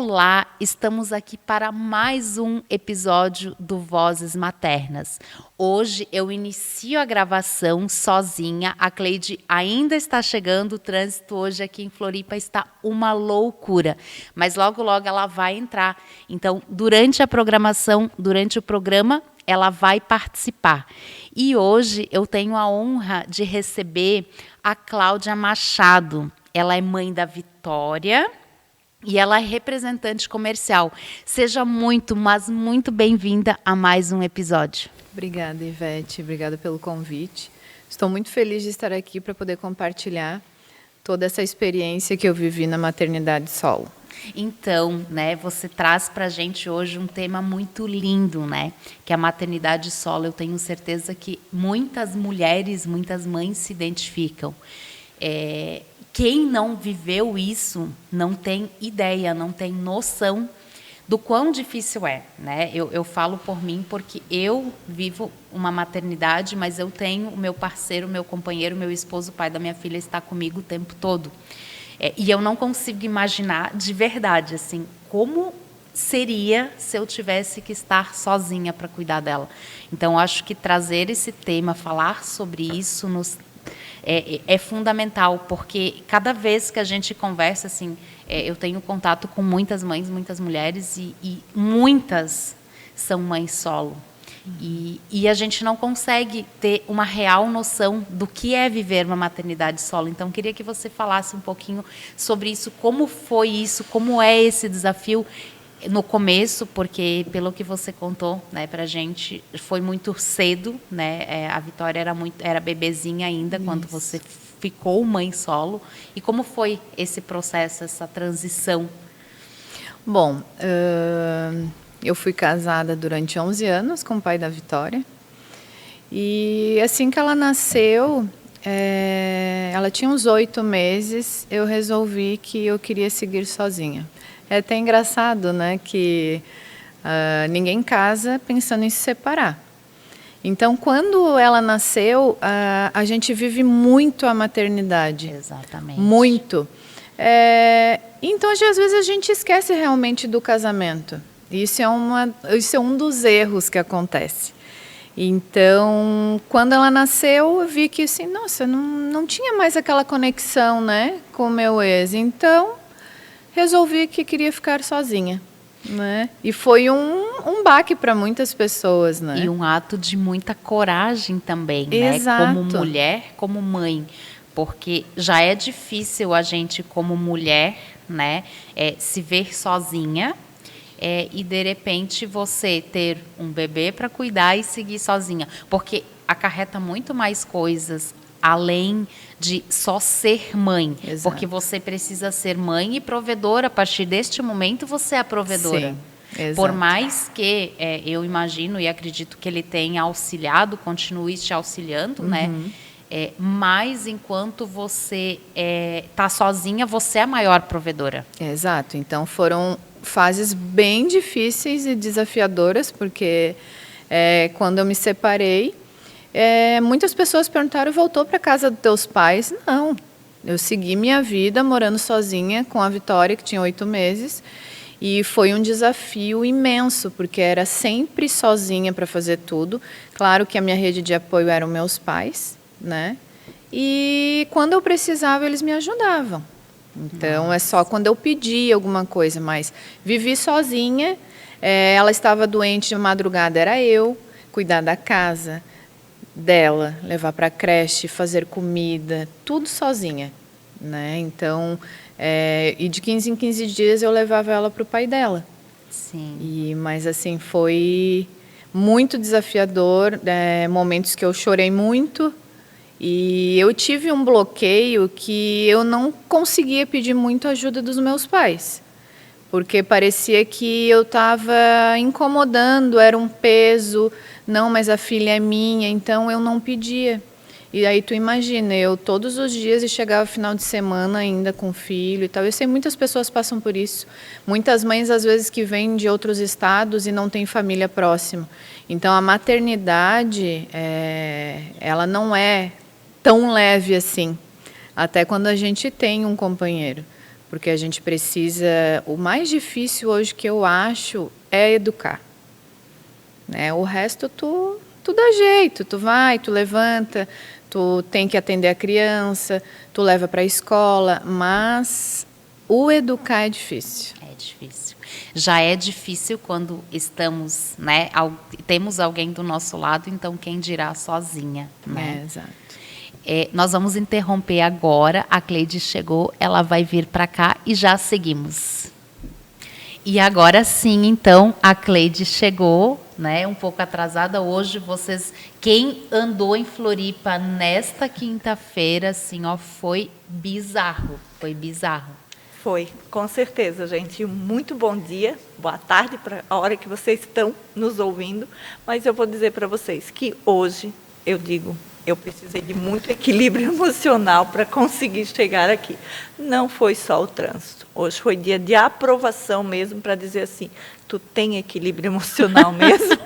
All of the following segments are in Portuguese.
Olá, estamos aqui para mais um episódio do Vozes Maternas. Hoje eu inicio a gravação sozinha, a Cleide ainda está chegando, o trânsito hoje aqui em Floripa está uma loucura, mas logo logo ela vai entrar. Então, durante a programação, durante o programa, ela vai participar. E hoje eu tenho a honra de receber a Cláudia Machado. Ela é mãe da Vitória e ela é representante comercial. Seja muito, mas muito bem-vinda a mais um episódio. Obrigada, Ivete. Obrigada pelo convite. Estou muito feliz de estar aqui para poder compartilhar toda essa experiência que eu vivi na maternidade solo. Então, né, você traz para a gente hoje um tema muito lindo, né? Que é a maternidade solo. Eu tenho certeza que muitas mulheres, muitas mães se identificam. Quem não viveu isso não tem ideia, não tem noção do quão difícil é, né? Eu falo por mim porque eu vivo uma maternidade, mas eu tenho o meu parceiro, meu companheiro, meu esposo, o pai da minha filha está comigo o tempo todo. E eu não consigo imaginar de verdade, assim, como seria se eu tivesse que estar sozinha para cuidar dela. Então, acho que trazer esse tema, falar sobre isso é fundamental, porque cada vez que a gente conversa, assim, eu tenho contato com muitas mães, muitas mulheres, e muitas são mães solo. E a gente não consegue ter uma real noção do que é viver uma maternidade solo. Então, queria que você falasse um pouquinho sobre isso, como foi isso, como é esse desafio no começo, porque pelo que você contou, né, para a gente, foi muito cedo, né? A Vitória era bebezinha ainda quando você ficou mãe solo. E como foi esse processo, essa transição? Bom, eu fui casada durante 11 anos com o pai da Vitória. E assim que ela nasceu, ela tinha uns 8 meses, eu resolvi que eu queria seguir sozinha. É até engraçado, né, que ninguém casa pensando em se separar. Então, quando ela nasceu, a gente vive muito a maternidade. Exatamente. Muito. Então, às vezes, a gente esquece realmente do casamento. Isso é um dos erros que acontece. Então, quando ela nasceu, eu vi que, assim, nossa, não tinha mais aquela conexão, né, com o meu ex. Então, resolvi que queria ficar sozinha, né? E foi um baque para muitas pessoas, né? E um ato de muita coragem também, Exato. né? Como mulher, como mãe. Porque já é difícil a gente, como mulher, né, se ver sozinha e, de repente, você ter um bebê para cuidar e seguir sozinha. Porque acarreta muito mais coisas além de só ser mãe. Exato. Porque você precisa ser mãe e provedora. A partir deste momento, você é a provedora. Sim, exato. Por mais que eu imagino e acredito que ele tenha auxiliado, continue te auxiliando, né? Mas enquanto você está sozinha, você é a maior provedora. Exato. Então, foram fases bem difíceis e desafiadoras, porque quando eu me separei, muitas pessoas perguntaram, voltou para a casa dos teus pais? Não, eu segui minha vida morando sozinha com a Vitória, que tinha 8 meses, e foi um desafio imenso, porque era sempre sozinha para fazer tudo. Claro que a minha rede de apoio eram meus pais, né? E quando eu precisava, eles me ajudavam. Então, é só quando eu pedia alguma coisa, mas vivi sozinha, ela estava doente de madrugada, era eu, cuidar da casa dela, levar para a creche, fazer comida, tudo sozinha, né? Então, e de 15 em 15 dias eu levava ela para o pai dela. Sim. Mas assim, foi muito desafiador, momentos que eu chorei muito, e eu tive um bloqueio que eu não conseguia pedir muito ajuda dos meus pais, porque parecia que eu estava incomodando, era um peso. Não, mas a filha é minha, então eu não pedia. E aí tu imagina, eu todos os dias e chegava final de semana ainda com filho e tal. Eu sei muitas pessoas passam por isso. Muitas mães às vezes que vêm de outros estados e não têm família próxima. Então a maternidade, ela não é tão leve assim, até quando a gente tem um companheiro. porque a gente precisa... O mais difícil hoje que eu acho é educar. Né? O resto tu dá jeito, tu vai, tu levanta, tu tem que atender a criança, tu leva para a escola, mas o educar é difícil. É difícil. Já é difícil quando estamos, né, temos alguém do nosso lado, então quem dirá sozinha, né? Exato. Nós vamos interromper agora, a Cleide chegou, ela vai vir para cá e já seguimos. E agora sim, então, a Cleide chegou, né, um pouco atrasada hoje. Quem andou em Floripa nesta quinta-feira, assim, ó, foi bizarro, foi bizarro. Foi, com certeza, gente. Muito bom dia, boa tarde para a hora que vocês estão nos ouvindo. Mas eu vou dizer para vocês que hoje, eu precisei de muito equilíbrio emocional para conseguir chegar aqui. Não foi só o trânsito. Hoje foi dia de aprovação mesmo, para dizer assim, tu tem equilíbrio emocional mesmo?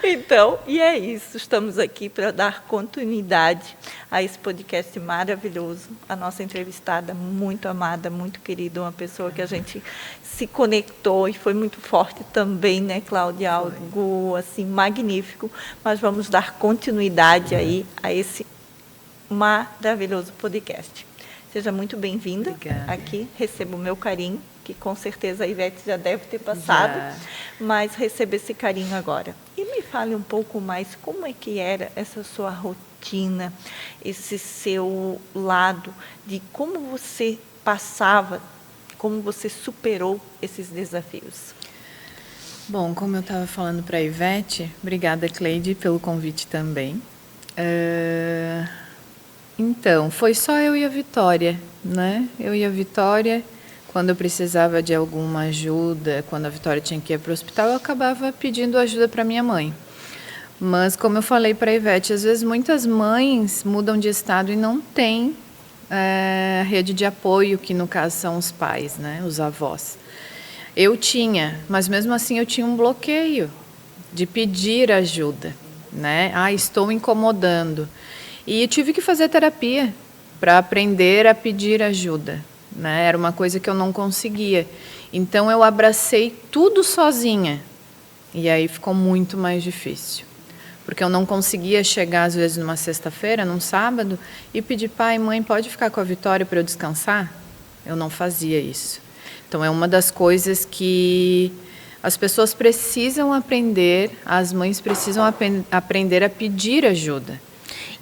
Então, e é isso. Estamos aqui para dar continuidade a esse podcast maravilhoso. A nossa entrevistada, muito amada, muito querida, uma pessoa que a gente se conectou e foi muito forte também, né, Cláudia? Algo assim magnífico. Mas vamos dar continuidade aí a esse maravilhoso podcast. Seja muito bem-vinda aqui. Receba o meu carinho, que com certeza a Ivete já deve ter passado, mas receba esse carinho agora. E me fale um pouco mais como é que era essa sua rotina, esse seu lado, de como você passava, como você superou esses desafios. Bom, como eu estava falando para a Ivete, obrigada, Cleide, pelo convite também. Então, foi só eu e a Vitória, né? Eu e a Vitória, quando eu precisava de alguma ajuda, quando a Vitória tinha que ir para o hospital, eu acabava pedindo ajuda para minha mãe. Mas, como eu falei para a Ivete, às vezes muitas mães mudam de estado e não têm rede de apoio, que no caso são os pais, né? Os avós. Eu tinha, mas mesmo assim eu tinha um bloqueio de pedir ajuda, né? Estou incomodando. E eu tive que fazer terapia para aprender a pedir ajuda, né? Era uma coisa que eu não conseguia. Então, eu abracei tudo sozinha. E aí ficou muito mais difícil. Porque eu não conseguia chegar, às vezes, numa sexta-feira, num sábado, e pedir, pai, mãe, pode ficar com a Vitória para eu descansar? Eu não fazia isso. Então, é uma das coisas que as pessoas precisam aprender, as mães precisam aprender a pedir ajuda.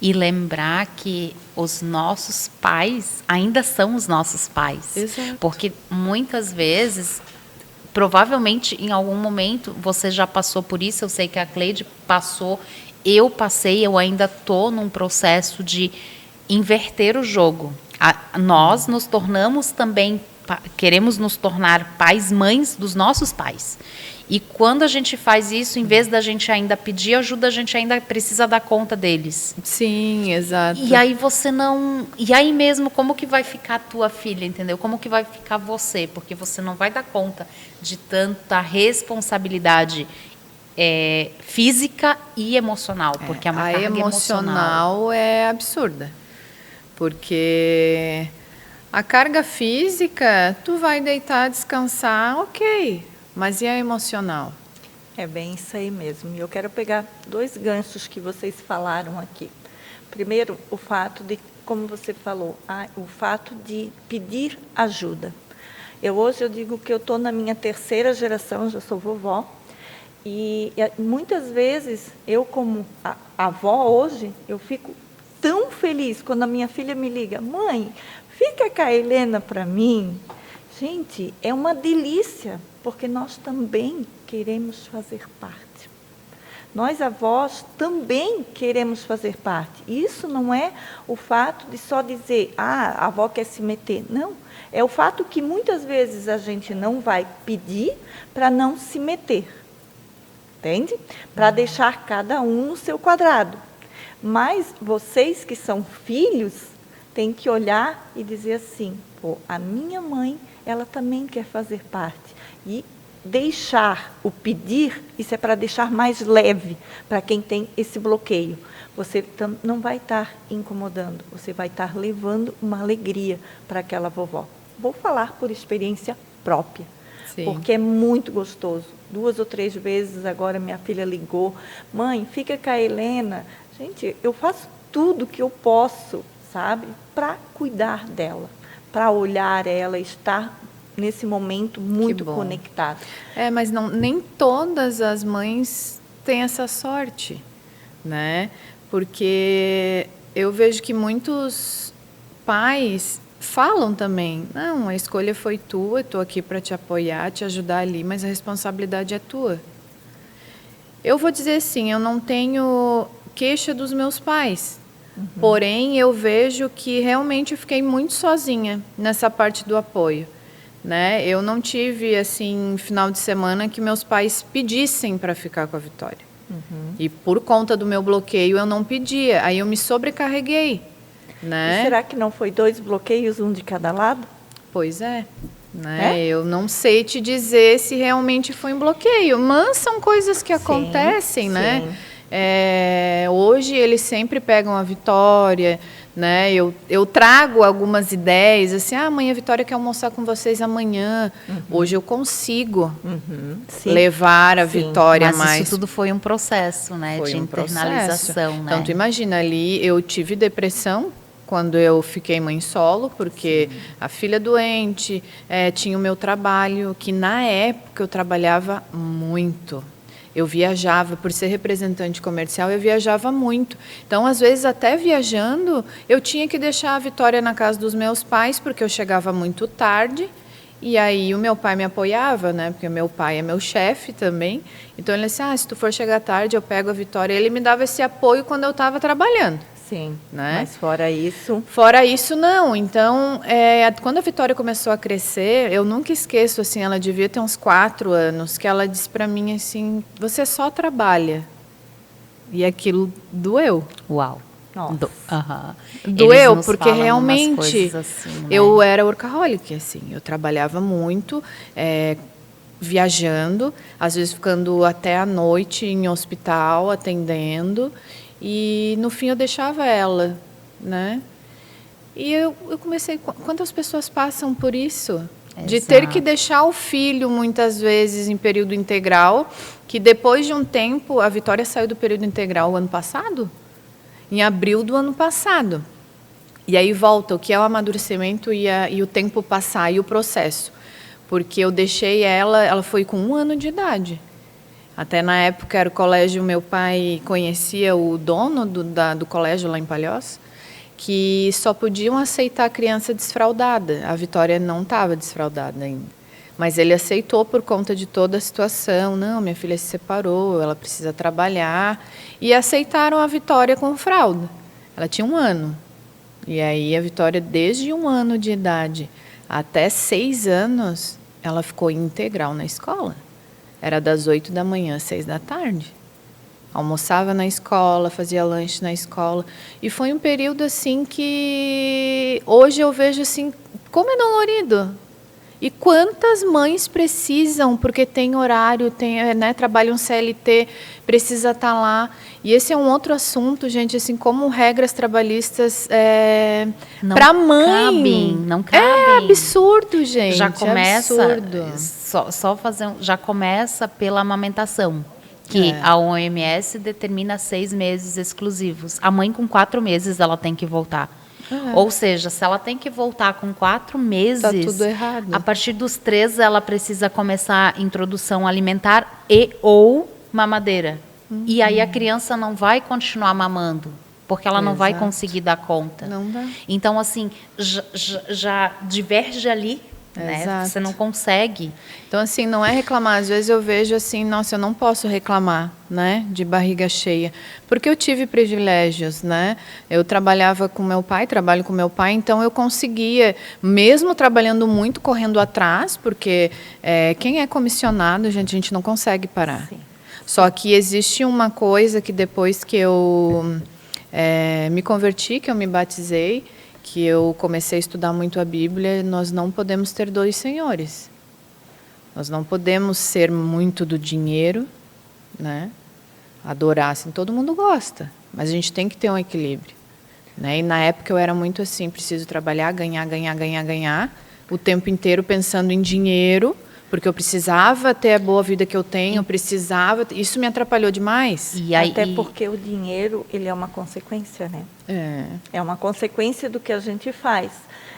E lembrar que os nossos pais ainda são os nossos pais. Exato. Porque muitas vezes, provavelmente em algum momento, você já passou por isso. Eu sei que a Cleide passou, eu passei, eu ainda estou num processo de inverter o jogo. Nós nos tornamos também, queremos nos tornar pais, mães dos nossos pais. E quando a gente faz isso, em vez da gente ainda pedir ajuda, a gente ainda precisa dar conta deles. Sim, exato. E aí você não... E aí mesmo, como que vai ficar a tua filha, entendeu? Como que vai ficar você? Porque você não vai dar conta de tanta responsabilidade física e emocional. Porque é uma carga emocional é absurda. Porque a carga física, tu vai deitar, descansar, ok. Mas e a emocional? É bem isso aí mesmo. E eu quero pegar 2 ganchos que vocês falaram aqui. Primeiro, o fato de, como você falou, o fato de pedir ajuda. Hoje eu digo que eu estou na minha 3ª geração, já sou vovó, e muitas vezes, eu como avó hoje, eu fico tão feliz quando a minha filha me liga, mãe, fica com a Helena para mim. Gente, é uma delícia, porque nós também queremos fazer parte. Nós, avós, também queremos fazer parte. Isso não é o fato de só dizer, a avó quer se meter. Não, é o fato que muitas vezes a gente não vai pedir para não se meter. Entende? Para deixar cada um no seu quadrado. Mas vocês que são filhos, têm que olhar e dizer assim, a minha mãe, ela também quer fazer parte. E deixar o pedir, isso é para deixar mais leve para quem tem esse bloqueio. Você não vai estar incomodando, você vai estar levando uma alegria para aquela vovó. Vou falar por experiência própria, Sim. porque é muito gostoso. 2 ou 3 vezes agora minha filha ligou, mãe, fica com a Helena. Gente, eu faço tudo que eu posso, sabe, para cuidar dela, para olhar ela, estar nesse momento muito conectado. Mas nem todas as mães têm essa sorte, né? Porque eu vejo que muitos pais falam também, não, a escolha foi tua, eu estou aqui para te apoiar, te ajudar ali, mas a responsabilidade é tua. Eu vou dizer assim, eu não tenho queixa dos meus pais, porém eu vejo que realmente eu fiquei muito sozinha nessa parte do apoio. Né? Eu não tive, assim, final de semana que meus pais pedissem para ficar com a Vitória. E por conta do meu bloqueio, eu não pedia. Aí eu me sobrecarreguei, né? E será que não foi 2 bloqueios, um de cada lado? Pois é. Né? Eu não sei te dizer se realmente foi um bloqueio, mas são coisas que acontecem, né? Hoje eles sempre pegam a Vitória, né? Eu trago algumas ideias, assim, mãe, a Vitória quer almoçar com vocês amanhã. Hoje eu consigo levar a Vitória Mas mais. Isso tudo foi um processo, né? De internalização, né? Então, tu imagina ali, eu tive depressão quando eu fiquei mãe solo, porque a filha doente, tinha o meu trabalho, que na época eu trabalhava muito. Eu viajava, por ser representante comercial, eu viajava muito. Então, às vezes, até viajando, eu tinha que deixar a Vitória na casa dos meus pais, porque eu chegava muito tarde. E aí o meu pai me apoiava, né? Porque o meu pai é meu chefe também. Então, ele disse, se tu for chegar tarde, eu pego a Vitória. Ele me dava esse apoio quando eu estava trabalhando. Sim, né? Mas fora isso... Fora isso, não. Então, quando a Vitória começou a crescer, eu nunca esqueço, assim, ela devia ter uns 4 anos, que ela disse para mim assim, você só trabalha. E aquilo doeu. Uau. Nossa. Doeu, porque realmente assim, né? eu era workaholic, assim, eu trabalhava muito, viajando, às vezes ficando até a noite em hospital, atendendo, e no fim eu deixava ela, né? E eu comecei, quantas pessoas passam por isso? De ter que deixar o filho, muitas vezes, em período integral, que depois de um tempo, a Vitória saiu do período integral o ano passado, em abril do ano passado. E aí volta o que é o amadurecimento e o tempo passar, e o processo. Porque eu deixei ela foi com 1 ano de idade. Até na época era o colégio, meu pai conhecia o dono do colégio lá em Palhoça, que só podiam aceitar a criança desfraldada. A Vitória não estava desfraldada ainda. Mas ele aceitou por conta de toda a situação. Não, minha filha se separou, ela precisa trabalhar. E aceitaram a Vitória com fralda. Ela tinha 1 ano. E aí a Vitória, desde 1 ano de idade até 6 anos, ela ficou integral na escola. Era das 8 da manhã às 6 da tarde. Almoçava na escola, fazia lanche na escola. E foi um período assim que hoje eu vejo assim, como é dolorido. E quantas mães precisam, porque tem horário, trabalham CLT, precisa estar lá. E esse é um outro assunto, gente, assim, como regras trabalhistas para mãe. Não cabem. É absurdo, gente. Já começa, absurdo. Já começa pela amamentação, que a OMS determina 6 meses exclusivos. A mãe com 4 meses ela tem que voltar. Ou seja, se ela tem que voltar com 4 meses, tá tudo errado. A partir dos 3 ela precisa começar a introdução alimentar ou mamadeira. E aí a criança não vai continuar mamando, porque ela não vai conseguir dar conta. Não dá. Então, assim, já diverge ali, né? Você não consegue. Então, assim, não é reclamar. Às vezes eu vejo assim, nossa, eu não posso reclamar, né, de barriga cheia. Porque eu tive privilégios, né? Eu trabalhava com meu pai, trabalho com meu pai, então eu conseguia, mesmo trabalhando muito, correndo atrás, porque quem é comissionado, gente, a gente não consegue parar. Sim. Só que existe uma coisa que depois que eu me converti, que eu me batizei, que eu comecei a estudar muito a Bíblia, nós não podemos ter 2 senhores. Nós não podemos ser muito do dinheiro, né? Adorar, assim, todo mundo gosta, mas a gente tem que ter um equilíbrio, né? E na época eu era muito assim, preciso trabalhar, ganhar, o tempo inteiro pensando em dinheiro, porque eu precisava ter a boa vida que eu tenho, eu precisava... Isso me atrapalhou demais. Até porque o dinheiro, ele é uma consequência, né? É uma consequência do que a gente faz.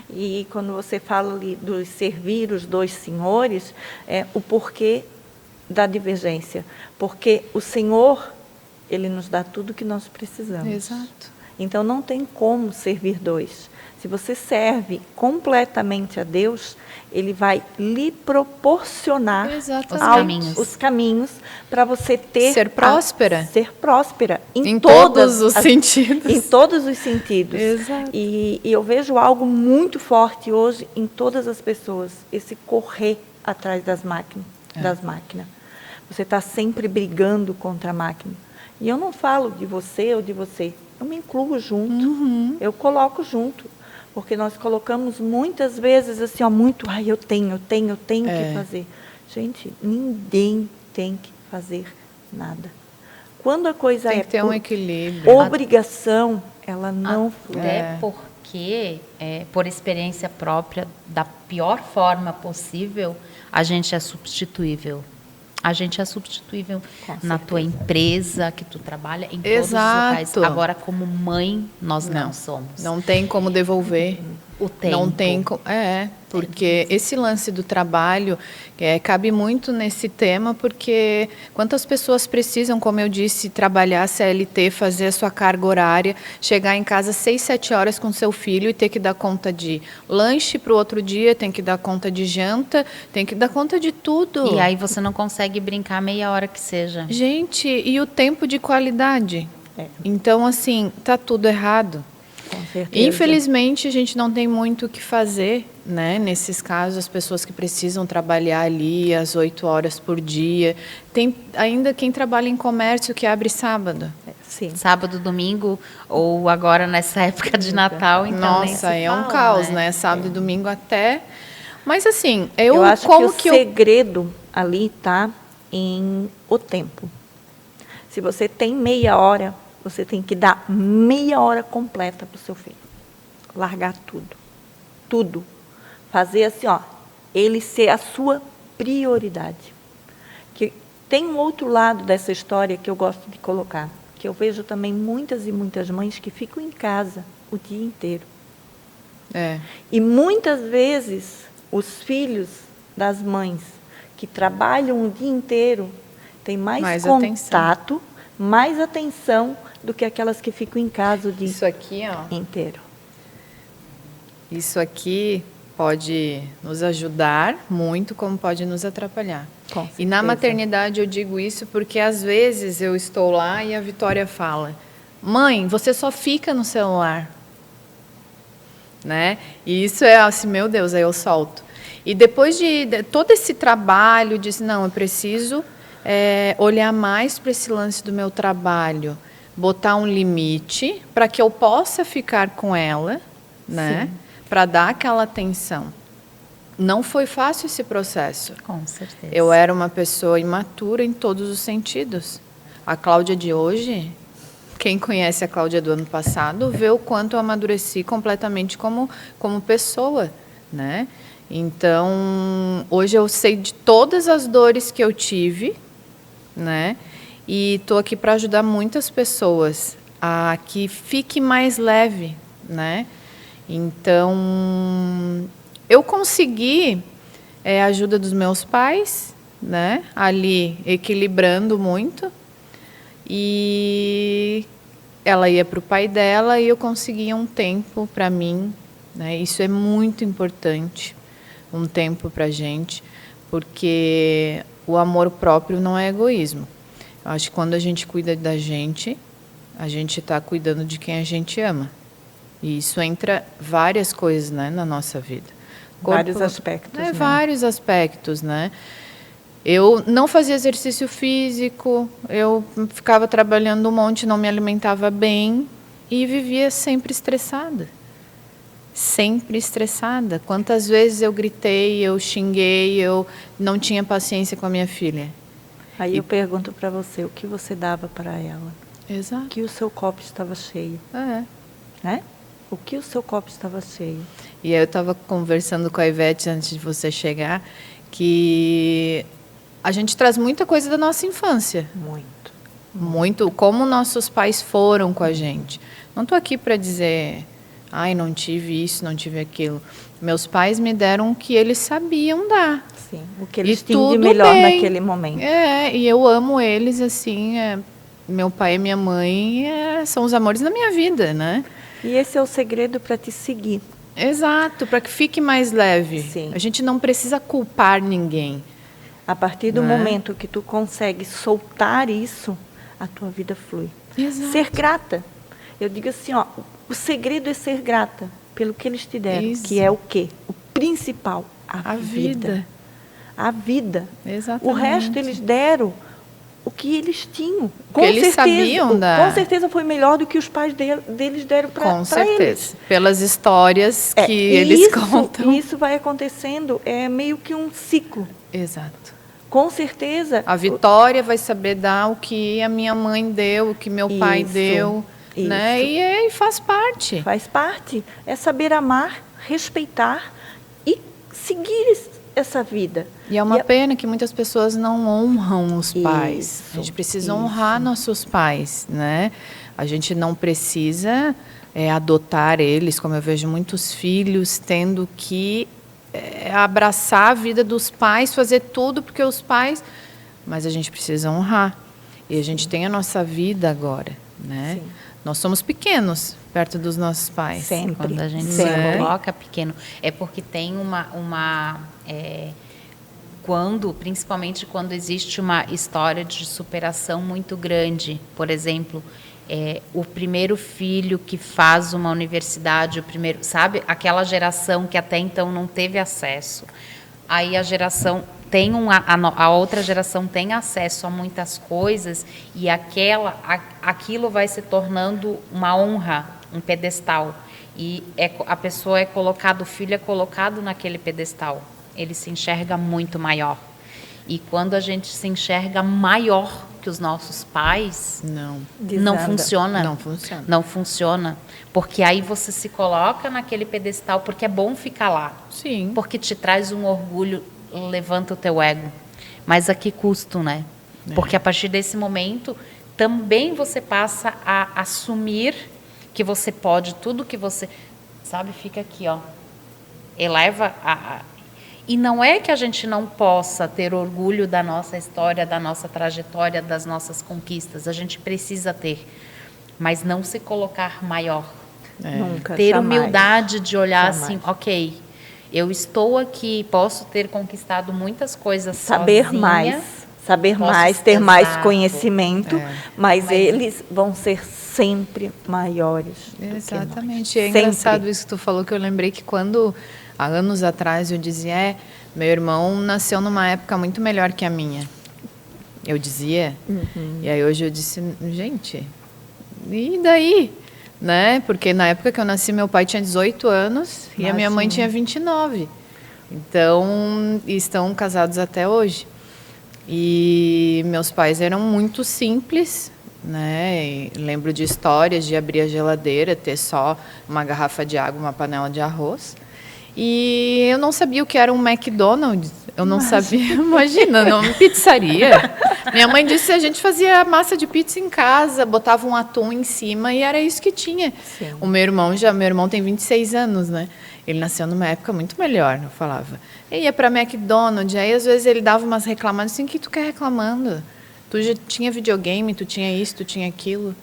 E quando você fala ali dos servir os dois senhores, é o porquê da divergência. Porque o Senhor, Ele nos dá tudo que nós precisamos. Exato. Então, não tem como servir dois. Se você serve completamente a Deus, Ele vai lhe proporcionar os caminhos para você ter... Ser próspera. Ser próspera. Em todos os sentidos. Em todos os sentidos. Exato. E eu vejo algo muito forte hoje em todas as pessoas. Esse correr atrás das máquinas. Você está sempre brigando contra a máquina. E eu não falo de você ou de você. Eu me incluo junto. Eu coloco junto. Porque nós colocamos muitas vezes assim, ó, muito, eu tenho que fazer. Gente, ninguém tem que fazer nada. Quando a coisa tem que ter um equilíbrio. Obrigação, ela não flui. Até porque, por experiência própria, da pior forma possível, a gente é substituível. A gente é substituível na tua empresa, que tu trabalha, em todos os locais. Agora, como mãe, nós não somos. Não tem como devolver. O tempo. Não tem como. Porque esse lance do trabalho cabe muito nesse tema, porque quantas pessoas precisam, como eu disse, trabalhar CLT, fazer a sua carga horária, chegar em casa 6, 7 horas com seu filho e ter que dar conta de lanche para o outro dia, tem que dar conta de janta, tem que dar conta de tudo. E aí você não consegue brincar meia hora que seja. Gente, e o tempo de qualidade? Então, assim, tá tudo errado. Com certeza. Infelizmente, a gente não tem muito o que fazer, né? Nesses casos, as pessoas que precisam trabalhar ali às 8 horas por dia. Tem ainda quem trabalha em comércio que abre sábado. Sim. Sábado, domingo, ou agora nessa época de Natal, então Nossa, nem se um fala, caos, né? Sábado e domingo até... Mas assim, eu acho que o segredo ali está em o tempo. Se você tem meia hora, você tem que dar meia hora completa para o seu filho. Largar tudo. Tudo. Fazer assim, ele ser a sua prioridade. Que tem um outro lado dessa história que eu gosto de colocar, que eu vejo também muitas e muitas mães que ficam em casa o dia inteiro. E muitas vezes os filhos das mães que trabalham o dia inteiro têm mais contato, mais atenção do que aquelas que ficam em casa o dia inteiro. Isso aqui pode nos ajudar muito, como pode nos atrapalhar. E na maternidade eu digo isso porque às vezes eu estou lá e a Vitória fala: mãe, você só fica no celular. Né? E isso é assim, meu Deus, aí eu solto. E depois de todo esse trabalho, disse, não, eu preciso olhar mais para esse lance do meu trabalho, botar um limite para que eu possa ficar com ela, né? Para dar aquela atenção. Não foi fácil esse processo. Com certeza. Eu era uma pessoa imatura em todos os sentidos. A Cláudia de hoje, quem conhece a Cláudia do ano passado, vê o quanto eu amadureci completamente como pessoa, né? Então, hoje eu sei de todas as dores que eu tive, né? E estou aqui para ajudar muitas pessoas a que fique mais leve, né? Então, eu consegui a ajuda dos meus pais, né? Ali equilibrando muito. E ela ia para o pai dela e eu conseguia um tempo para mim, né? Isso é muito importante, um tempo para a gente, porque o amor próprio não é egoísmo. Eu acho que quando a gente cuida da gente, a gente está cuidando de quem a gente ama. E isso entra várias coisas, né, na nossa vida. Vários aspectos. Né? Vários aspectos, né? Eu não fazia exercício físico, eu ficava trabalhando um monte, não me alimentava bem e vivia sempre estressada. sempre estressada. Quantas vezes eu gritei, eu xinguei, eu não tinha paciência com a minha filha. Aí eu pergunto para você, o que você dava para ela? Exato. Que o seu copo estava cheio, né? O que o seu copo estava cheio. E aí eu estava conversando com a Ivete antes de você chegar, que a gente traz muita coisa da nossa infância. Muito. Como nossos pais foram com a gente. Não estou aqui para dizer, ai, não tive isso, não tive aquilo. Meus pais me deram o que eles sabiam dar. Sim, o que eles tinham de melhor naquele momento. E eu amo eles, assim, meu pai e minha mãe são os amores da minha vida, né? E esse é o segredo para te seguir. Exato, para que fique mais leve. Sim. A gente não precisa culpar ninguém. A partir do momento que tu consegue soltar isso, a tua vida flui. Exato. Ser grata. Eu digo assim, ó, o segredo é ser grata pelo que eles te deram, que é o quê? O principal, a vida. A vida. Exatamente. O resto eles deram o que eles tinham. Com eles sabiam dar. Com certeza foi melhor do que os pais deles deram para eles. Com certeza. Pelas histórias que eles contam. Isso vai acontecendo, é meio que um ciclo. Exato. Com certeza. A Vitória vai saber dar o que a minha mãe deu, o que meu pai deu. Né? E faz parte. Faz parte. É saber amar, respeitar e seguir essa vida. E é uma pena que muitas pessoas não honram os pais. A gente precisa honrar nossos pais, né? A gente não precisa adotar eles, como eu vejo muitos filhos tendo que abraçar a vida dos pais, fazer tudo porque os pais... Mas a gente precisa honrar. E a gente tem a nossa vida agora, né? Sim. Nós somos pequenos perto dos nossos pais. Sempre. Quando a gente se coloca pequeno. É porque tem principalmente quando existe uma história de superação muito grande. Por exemplo, o primeiro filho que faz uma universidade, sabe? Aquela geração que até então não teve acesso. Aí a outra geração tem acesso a muitas coisas e aquilo vai se tornando uma honra, um pedestal. E o filho é colocado naquele pedestal. Ele se enxerga muito maior. E quando a gente se enxerga maior que os nossos pais, não funciona. Não funciona. Porque aí você se coloca naquele pedestal porque é bom ficar lá. Sim. Porque te traz um orgulho, levanta o teu ego. Mas a que custo, né? Porque a partir desse momento, também você passa a assumir que você pode, tudo que você... Sabe, fica aqui, ó. Eleva E não é que a gente não possa ter orgulho da nossa história, da nossa trajetória, das nossas conquistas. A gente precisa ter. Mas não se colocar maior. Nunca, ter jamais, humildade de olhar jamais. assim, ok, eu estou aqui, posso ter conquistado muitas coisas saber sozinha. Saber mais, ter mais conhecimento, mas eles vão ser sempre maiores. Exatamente. É engraçado isso que tu falou, que eu lembrei que quando... Há anos atrás eu dizia, meu irmão nasceu numa época muito melhor que a minha. Eu dizia. E aí hoje eu disse, gente, e daí? Né? Porque na época que eu nasci, meu pai tinha 18 anos e a minha mãe tinha 29. Então, estão casados até hoje. E meus pais eram muito simples, né? E lembro de histórias de abrir a geladeira, ter só uma garrafa de água, uma panela de arroz. E eu não sabia o que era um McDonald's. Eu não sabia, imagina, uma pizzaria. Minha mãe disse que a gente fazia massa de pizza em casa, botava um atum em cima e era isso que tinha. Sim. Meu irmão tem 26 anos, né? Ele nasceu numa época muito melhor, eu falava. Ele ia para McDonald's, aí às vezes ele dava umas reclamadas assim, o que tu quer reclamando? Tu já tinha videogame, tu tinha isso, tu tinha aquilo.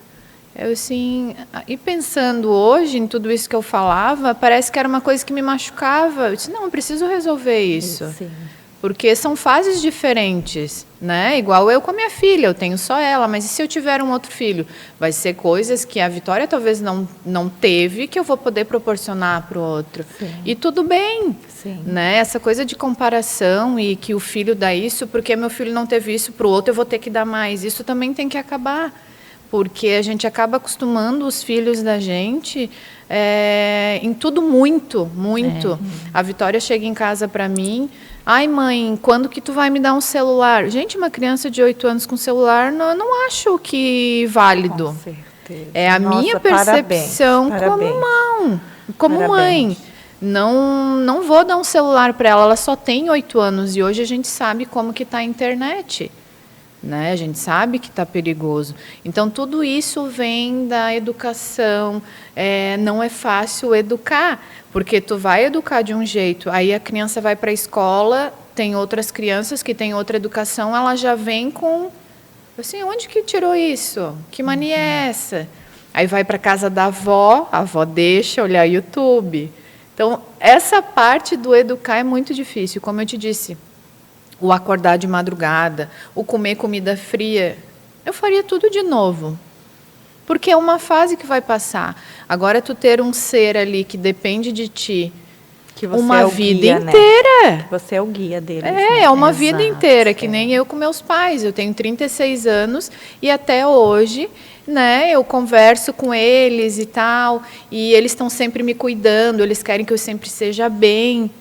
Eu assim, e pensando hoje em tudo isso que eu falava, parece que era uma coisa que me machucava. Eu disse, não, eu preciso resolver isso. Sim. Porque são fases diferentes, né? Igual eu com a minha filha, eu tenho só ela, mas e se eu tiver um outro filho? Vai ser coisas que a Vitória talvez não teve, que eu vou poder proporcionar para o outro. Sim. E tudo bem, né? Essa coisa de comparação e que o filho dá isso, porque meu filho não teve isso, para o outro eu vou ter que dar mais. Isso também tem que acabar. porque a gente acaba acostumando os filhos da gente em tudo muito. A Vitória chega em casa para mim, ai mãe, quando que tu vai me dar um celular? Gente, uma criança de 8 anos com celular, não acho que válido. Com certeza. É a minha percepção como mãe. Não vou dar um celular para ela, ela só tem 8 anos e hoje a gente sabe como que está a internet, né? A gente sabe que está perigoso. Então, tudo isso vem da educação. Não é fácil educar, porque tu vai educar de um jeito, aí a criança vai para a escola, tem outras crianças que têm outra educação, ela já vem com, assim, onde que tirou isso? Que mania é essa? Aí vai para a casa da avó, a avó deixa olhar YouTube. Então, essa parte do educar é muito difícil, como eu te disse. O acordar de madrugada, o comer comida fria, eu faria tudo de novo. Porque é uma fase que vai passar. Agora, tu ter um ser ali que depende de ti, Que você uma é o vida guia, inteira. né? Você é o guia deles. É uma Exato, vida inteira, que nem eu com meus pais. Eu tenho 36 anos e até hoje, né, eu converso com eles e tal, e eles estão sempre me cuidando, eles querem que eu sempre seja bem.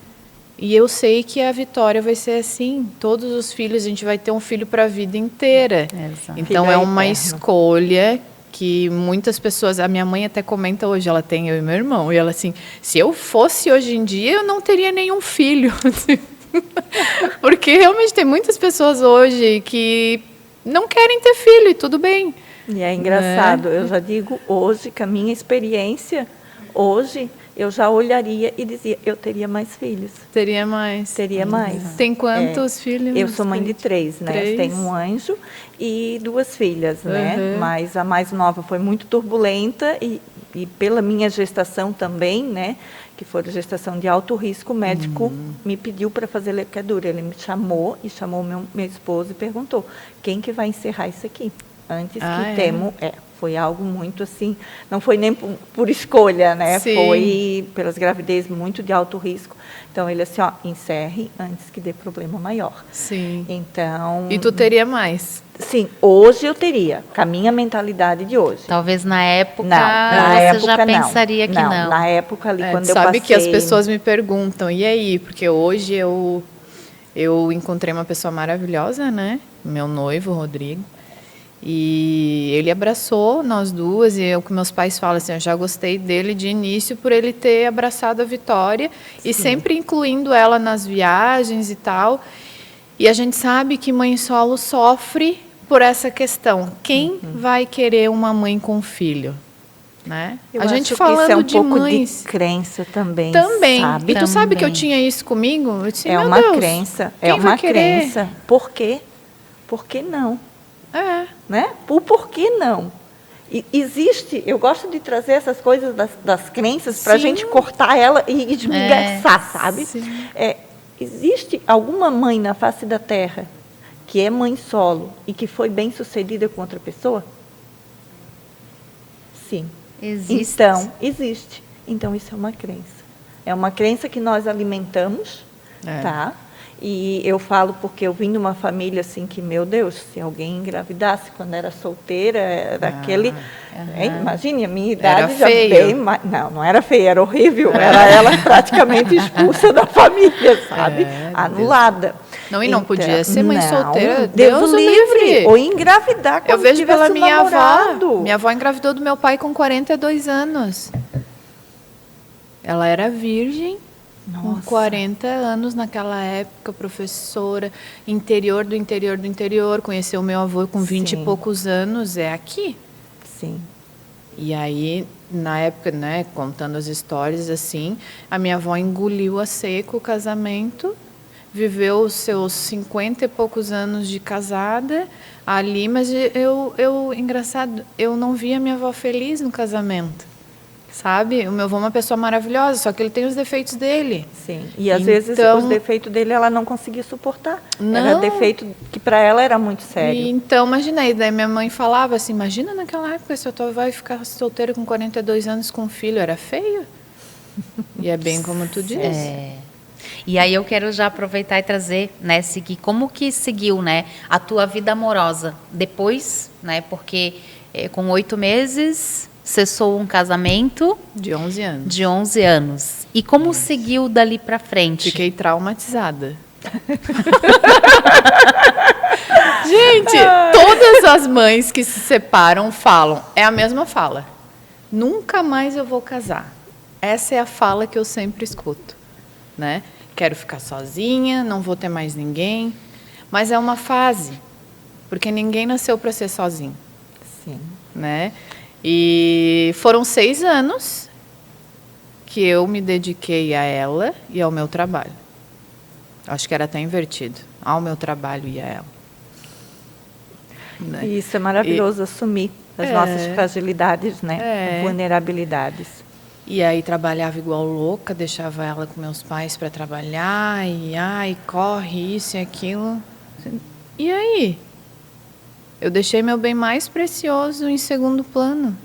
E eu sei que a Vitória vai ser assim. Todos os filhos, a gente vai ter um filho para a vida inteira. Exato. Então, Filho é é uma eterno. escolha que muitas pessoas... A minha mãe até comenta hoje, ela tem eu e meu irmão, e ela assim, se eu fosse hoje em dia, eu não teria nenhum filho. Porque realmente tem muitas pessoas hoje que não querem ter filho, e tudo bem. E é engraçado, eu já digo hoje, que a minha experiência, hoje, eu já olharia e dizia, eu teria mais filhos. Teria mais. Teria mais. Tem quantos filhos? Eu sou mãe de 3, né? 3? Tenho um anjo e 2 filhas, né? Uhum. Mas a mais nova foi muito turbulenta e pela minha gestação também, né? Que foi a gestação de alto risco, o médico me pediu para fazer levedura. Ele me chamou e chamou meu esposo e perguntou, quem que vai encerrar isso aqui? Antes que Temo, foi algo muito assim, não foi nem por escolha, né? Sim. Foi pelas gravidez muito de alto risco. Então, ele assim, encerre antes que dê problema maior. Sim. Então... E tu teria mais? Sim, hoje eu teria, com a minha mentalidade de hoje. Talvez na época na você época, já pensaria que não. Na época ali, quando eu sabe passei... que as pessoas me perguntam, e aí? Porque hoje eu encontrei uma pessoa maravilhosa, né? Meu noivo, Rodrigo. E ele abraçou nós duas, e eu, que meus pais falam assim, eu já gostei dele de início por ele ter abraçado a Vitória e sempre incluindo ela nas viagens e tal. E a gente sabe que mãe solo sofre por essa questão. Quem vai querer uma mãe com filho? Né? Eu a gente acho falando que isso é um de pouco mães de crença também. também. Sabe? E tu sabe que eu Também. tinha isso comigo? Eu disse, É meu uma Deus, crença. quem É vai uma querer? crença. Por quê? Por que não? É. Né? O porquê não? E existe, eu gosto de trazer essas coisas das crenças para a Sim. gente cortar ela e desmigaçar, sabe? Sim. Existe alguma mãe na face da Terra que é mãe solo e que foi bem sucedida com outra pessoa? Sim. Existe. Então, existe. Então, isso é uma crença. É uma crença que nós alimentamos, tá? E eu falo porque eu vim de uma família assim que, meu Deus, se alguém engravidasse quando era solteira, era aquele... Imagine, a minha idade Era já feio. bem mais... Não era feio, era horrível. Era ela praticamente expulsa da família, sabe? Anulada. Não, e não podia ser mãe não, solteira. Deus o livre. Ou engravidar quando Eu vejo pela tivesse minha namorado. avó. Minha avó engravidou do meu pai com 42 anos. Ela era virgem, com Nossa. 40 anos naquela época, professora, interior do interior do interior. Conheceu meu avô com 20 Sim. e poucos anos, é aqui. Sim. E aí, na época, né, contando as histórias assim, a minha avó engoliu a seco o casamento, viveu os seus 50 e poucos anos de casada ali, mas engraçado, eu não via minha avó feliz no casamento, sabe? O meu avô é uma pessoa maravilhosa, só que ele tem os defeitos dele. Sim. E às vezes os defeitos dele ela não conseguia suportar. Era Não. defeito que para ela era muito sério. E, então, imaginei, daí minha mãe falava assim, imagina naquela época se a tua avó vai ficar solteira com 42 anos com um filho, era feio? E é bem como tu disse. E aí eu quero já aproveitar e trazer, né, seguir como que seguiu, né, a tua vida amorosa depois, né, porque com 8 meses, cessou um casamento De 11 anos. de 11 anos. E como seguiu dali para frente? Fiquei traumatizada. Gente, todas as mães que se separam falam, é a mesma fala. Nunca mais eu vou casar. Essa é a fala que eu sempre escuto, né? Quero ficar sozinha, não vou ter mais ninguém. Mas é uma fase, porque ninguém nasceu para ser sozinho, Sim. né? E foram 6 anos que eu me dediquei a ela e ao meu trabalho. Acho que era até invertido, ao meu trabalho e a ela. Né? E isso é maravilhoso, assumir as nossas fragilidades, né? Vulnerabilidades. E aí trabalhava igual louca, deixava ela com meus pais para trabalhar, e ai, corre isso e aquilo. E aí? Eu deixei meu bem mais precioso em segundo plano.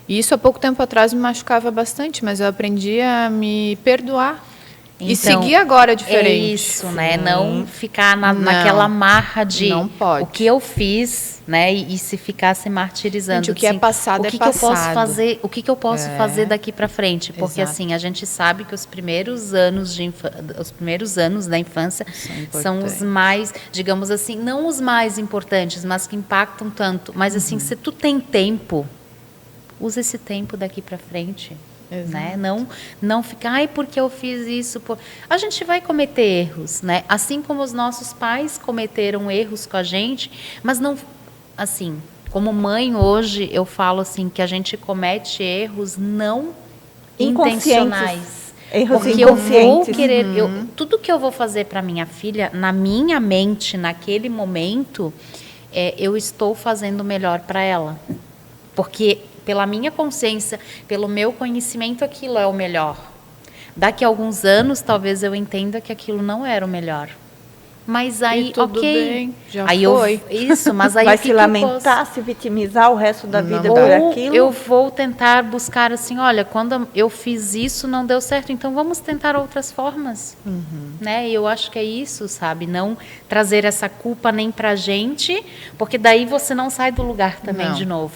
E isso há pouco tempo atrás me machucava bastante, mas eu aprendi a me perdoar. E Então, seguir agora diferente. É isso, né? Não ficar naquela marra de não pode. o que eu fiz, né? E se ficar se martirizando. Gente, o que é passado o que é que eu posso passado. fazer? O que eu posso fazer daqui para frente? Porque Exato. assim, a gente sabe que os primeiros anos da infância são os mais, digamos assim, não os mais importantes, mas que impactam tanto. Mas assim, se tu tem tempo, usa esse tempo daqui para frente. Né? Não ficar, ai, porque eu fiz isso. A gente vai cometer erros, né? Assim como os nossos pais cometeram erros com a gente, mas não, assim, como mãe hoje, eu falo assim, que a gente comete erros não intencionais. Erros Porque eu vou inconscientes. querer, tudo que eu vou fazer para minha filha, na minha mente, naquele momento, eu estou fazendo o melhor para ela. Porque pela minha consciência, pelo meu conhecimento, aquilo é o melhor. Daqui a alguns anos, talvez eu entenda que aquilo não era o melhor. Mas aí, E tudo ok. bem, já aí foi. Isso, mas aí Vai o que se que eu lamentar, se vitimizar o resto da vida por ou aquilo? eu vou tentar buscar assim, olha, quando eu fiz isso não deu certo, então vamos tentar outras formas, né? E eu acho que é isso, sabe? Não trazer essa culpa nem pra gente, porque daí você não sai do lugar também Não. de novo.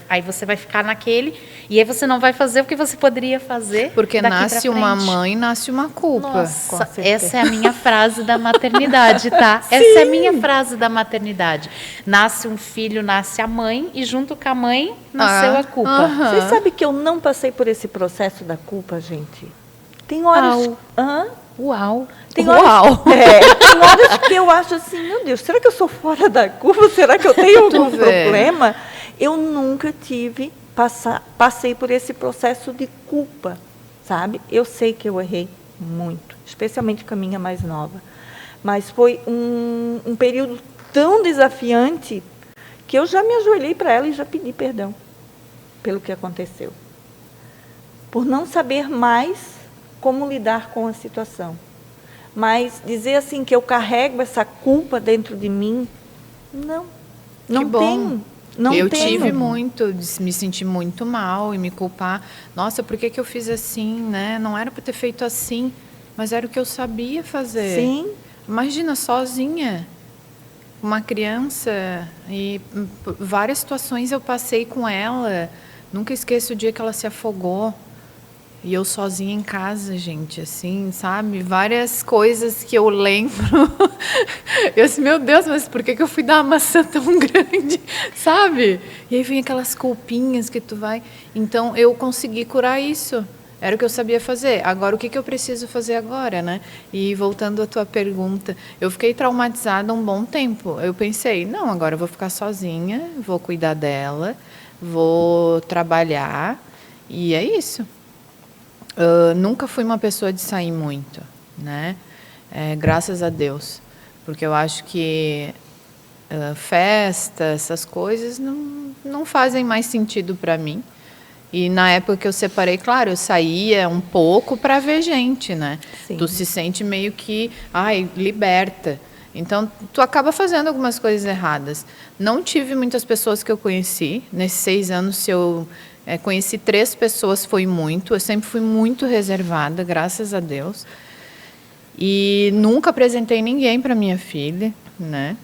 Aí você vai ficar naquele e aí você não vai fazer o que você poderia fazer. Porque daqui pra nasce uma frente. mãe, nasce uma culpa. Nossa, certeza. essa é a minha frase da maternidade, tá? Essa é a minha frase da maternidade. Nasce um filho, nasce a mãe, e junto com a mãe nasceu a culpa. Vocês sabem que eu não passei por esse processo da culpa, gente? Tem horas... Uau. Hã? Uau! Tem horas, tem horas que eu acho assim, meu Deus, será que eu sou fora da curva? Será que eu tenho algum problema? Eu nunca passei por esse processo de culpa, sabe? Eu sei que eu errei muito, especialmente com a minha mais nova. Mas foi um período tão desafiante que eu já me ajoelhei para ela e já pedi perdão pelo que aconteceu. Por não saber mais como lidar com a situação. Mas dizer assim que eu carrego essa culpa dentro de mim, não tenho. Eu tive muito, de me sentir muito mal e me culpar. Nossa, por que eu fiz assim, né? Não era para ter feito assim, mas era o que eu sabia fazer. Sim. Imagina, sozinha, uma criança, e várias situações eu passei com ela. Nunca esqueço o dia que ela se afogou. E eu sozinha em casa, gente, assim, sabe? Várias coisas que eu lembro. Eu disse, meu Deus, mas por que eu fui dar uma maçã tão grande, sabe? E aí vem aquelas culpinhas que tu vai... Então, eu consegui curar isso. Era o que eu sabia fazer. Agora, o que eu preciso fazer agora, né? E voltando à tua pergunta, eu fiquei traumatizada um bom tempo. Eu pensei, não, agora eu vou ficar sozinha, vou cuidar dela, vou trabalhar, e é isso. Nunca fui uma pessoa de sair muito, né? Graças a Deus, porque eu acho que festa, essas coisas não fazem mais sentido para mim. E na época que eu separei, claro, eu saía um pouco para ver gente, né? Sim. Tu se sente meio que, liberta. Então, tu acaba fazendo algumas coisas erradas. Não tive muitas pessoas que eu conheci. Nesses 6 anos, se eu conheci 3 pessoas, foi muito. Eu sempre fui muito reservada, graças a Deus. E nunca apresentei ninguém para minha filha, né?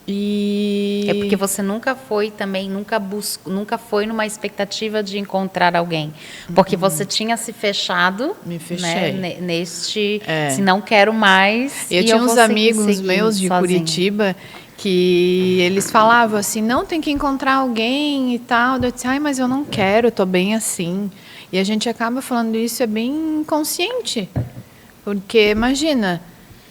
E É porque você nunca foi também, nunca foi numa expectativa de encontrar alguém. Porque você tinha se fechado, Me fechei. né, neste, se não quero mais, eu e tinha eu vou uns seguir amigos seguindo meus de sozinha. Curitiba que eles falavam assim, não, tem que encontrar alguém e tal. Eu disse, ai, mas eu não quero, eu tô bem assim. E a gente acaba falando isso, é bem inconsciente. Porque, imagina,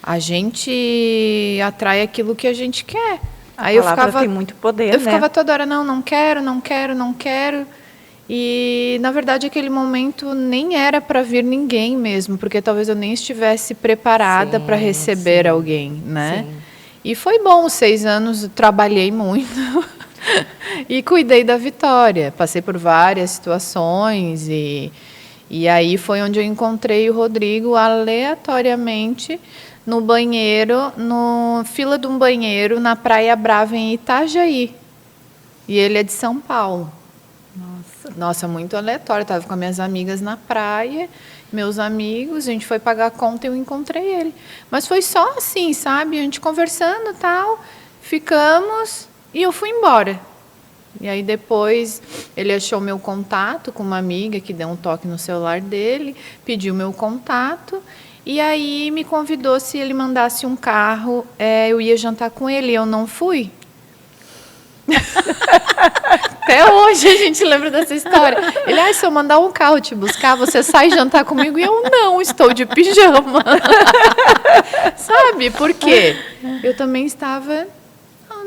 a gente atrai aquilo que a gente quer. Aí A palavra tem muito poder, eu né? ficava toda hora, não quero, não quero, não quero. E, na verdade, aquele momento nem era para vir ninguém mesmo, porque talvez eu nem estivesse preparada para receber alguém, né? Sim. E foi bom, 6 anos, eu trabalhei muito e cuidei da Vitória. Passei por várias situações e aí foi onde eu encontrei o Rodrigo aleatoriamente no banheiro, no fila de um banheiro na Praia Brava em Itajaí. E ele é de São Paulo. Nossa, muito aleatório. Eu estava com as minhas amigas na praia, meus amigos, a gente foi pagar a conta e eu encontrei ele. Mas foi só assim, sabe? A gente conversando e tal, ficamos e eu fui embora. E aí depois ele achou meu contato com uma amiga que deu um toque no celular dele, pediu meu contato e aí me convidou se ele mandasse um carro, eu ia jantar com ele. Eu não fui. Até hoje a gente lembra dessa história. Ele, se eu mandar um carro te buscar, você sai jantar comigo? E eu, não, estou de pijama. Sabe, por quê? Eu também estava,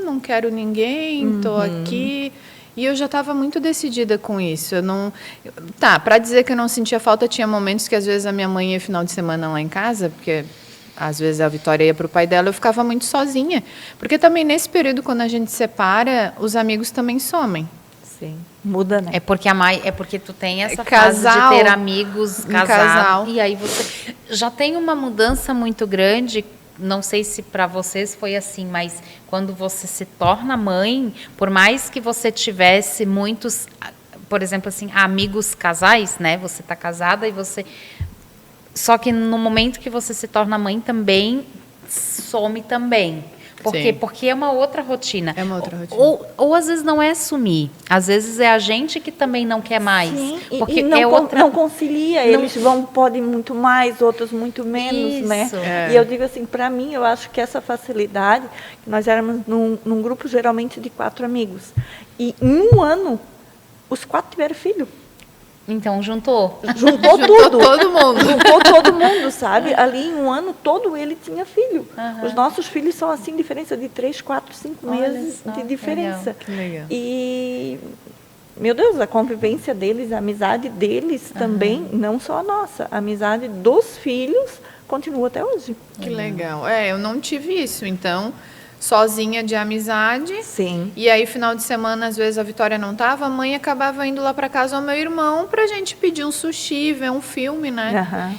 não quero ninguém, estou aqui. E eu já estava muito decidida com isso. Eu não... Tá, para dizer que eu não sentia falta, tinha momentos que às vezes a minha mãe ia final de semana lá em casa, porque às vezes a Vitória ia para o pai dela, eu ficava muito sozinha. Porque também nesse período, quando a gente separa, os amigos também somem. Sim, muda, né? É porque tu tem essa Casal, fase de ter amigos, casal. E aí você já tem uma mudança muito grande. Não sei se para vocês foi assim, mas quando você se torna mãe, por mais que você tivesse muitos, por exemplo, assim, amigos casais, né? Você está casada e você... Só que no momento que você se torna mãe também, some também. Por quê? Porque é uma outra rotina. É uma outra rotina. Ou às vezes não é sumir. Às vezes é a gente que também não quer mais. Sim, porque e não, é outra... não concilia. Eles podem muito mais, outros muito menos, Isso. né? É. E eu digo assim, para mim, eu acho que essa facilidade, nós éramos num grupo geralmente de 4 amigos. E em um ano, os 4 tiveram filho. Então, juntou. Juntou tudo. todo mundo. Juntou todo mundo, sabe? Ali em um ano todo ele tinha filho. Aham. Os nossos filhos são assim, diferença de 3, 4, 5 Olha meses só, de diferença. Que legal. E, meu Deus, a convivência deles, a amizade deles também, não só a nossa, a amizade dos filhos continua até hoje. Que legal. Eu não tive isso, então, sozinha de amizade. Sim. E aí, final de semana, às vezes a Vitória não tava, a mãe acabava indo lá para casa ao meu irmão pra gente pedir um sushi, ver um filme, né? Aham.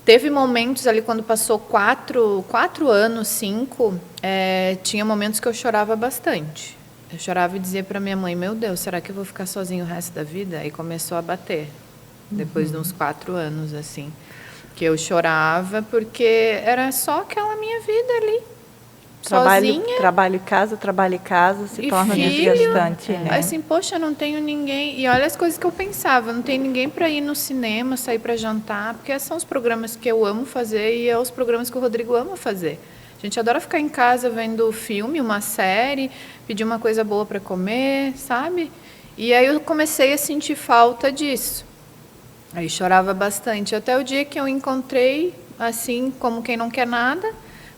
Teve momentos ali, quando passou 4 anos, 5, tinha momentos que eu chorava bastante. Eu chorava e dizia para minha mãe, meu Deus, será que eu vou ficar sozinho o resto da vida? Aí começou a bater, depois de uns 4 anos, assim. Que eu chorava porque era só aquela minha vida ali. Sozinha. Trabalho e casa se E torna filho, desgastante, né? Aí assim, poxa, não tenho ninguém. E olha as coisas que eu pensava, não tem ninguém para ir no cinema, sair para jantar, porque são os programas que eu amo fazer e é os programas que o Rodrigo ama fazer. A gente adora ficar em casa vendo filme, uma série, pedir uma coisa boa para comer, sabe? E aí eu comecei a sentir falta disso. Aí chorava bastante, até o dia que eu encontrei, assim, como quem não quer nada.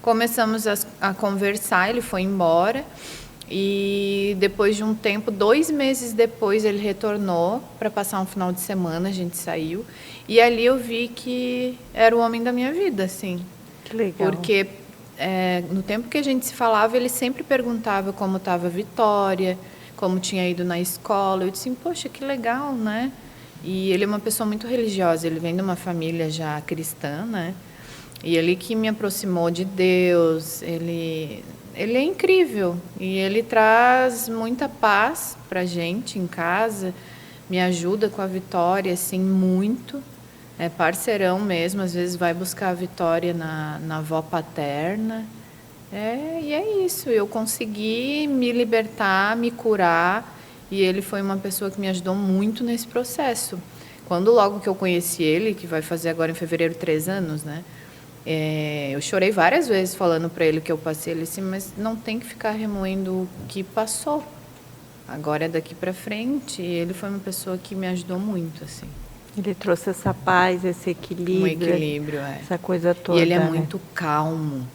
Começamos a conversar, ele foi embora e depois de um tempo, 2 meses depois, ele retornou para passar um final de semana, a gente saiu. E ali eu vi que era o homem da minha vida, assim. Que legal. Porque no tempo que a gente se falava, ele sempre perguntava como estava a Vitória, como tinha ido na escola. Eu disse, poxa, que legal, né? E ele é uma pessoa muito religiosa, ele vem de uma família já cristã, né? E ele que me aproximou de Deus, ele é incrível. E ele traz muita paz para a gente em casa, me ajuda com a Vitória, assim, muito. É parceirão mesmo, às vezes vai buscar a Vitória na avó paterna. E é isso. Eu consegui me libertar, me curar, e ele foi uma pessoa que me ajudou muito nesse processo. Quando logo que eu conheci ele, que vai fazer agora em fevereiro 3 anos, né? Eu chorei várias vezes falando para ele que eu passei. Ele disse, mas não tem que ficar remoendo o que passou. Agora é daqui para frente. E ele foi uma pessoa que me ajudou muito, assim. Ele trouxe essa paz, esse equilíbrio. Um equilíbrio, essa coisa toda. E ele é muito calmo.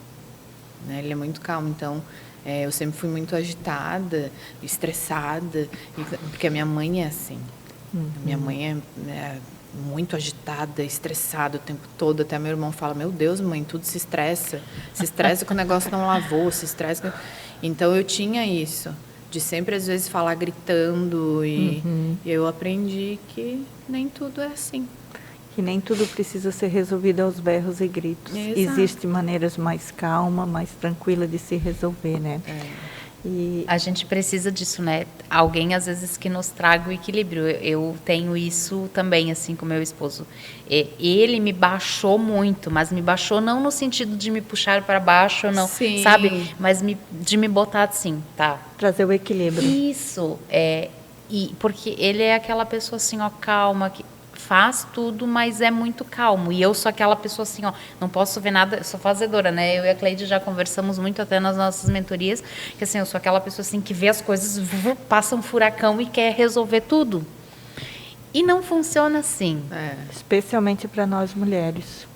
Né? Ele é muito calmo, então eu sempre fui muito agitada, estressada, porque a minha mãe é assim. A minha mãe é muito agitada, estressada o tempo todo. Até meu irmão fala, meu Deus, mãe, tudo se estressa que o negócio não lavou, se estressa. Então eu tinha isso, de sempre às vezes falar gritando, e eu aprendi que nem tudo é assim. Que nem tudo precisa ser resolvido aos berros e gritos. Exato. Existem maneiras mais calmas, mais tranquilas de se resolver, né? E a gente precisa disso, né? Alguém, às vezes, que nos traga o equilíbrio. Eu tenho isso também, assim, com meu esposo. Ele me baixou muito, mas me baixou não no sentido de me puxar para baixo, não, Sim. sabe? Mas de me botar assim, tá? trazer o equilíbrio. Isso, porque ele é aquela pessoa assim, ó, calma, que faz tudo, mas é muito calmo. E eu sou aquela pessoa assim, ó, não posso ver nada, eu sou fazedora, né? Eu e a Cleide já conversamos muito até nas nossas mentorias, que assim, eu sou aquela pessoa assim que vê as coisas, passa um furacão e quer resolver tudo. E não funciona assim. Especialmente para nós mulheres.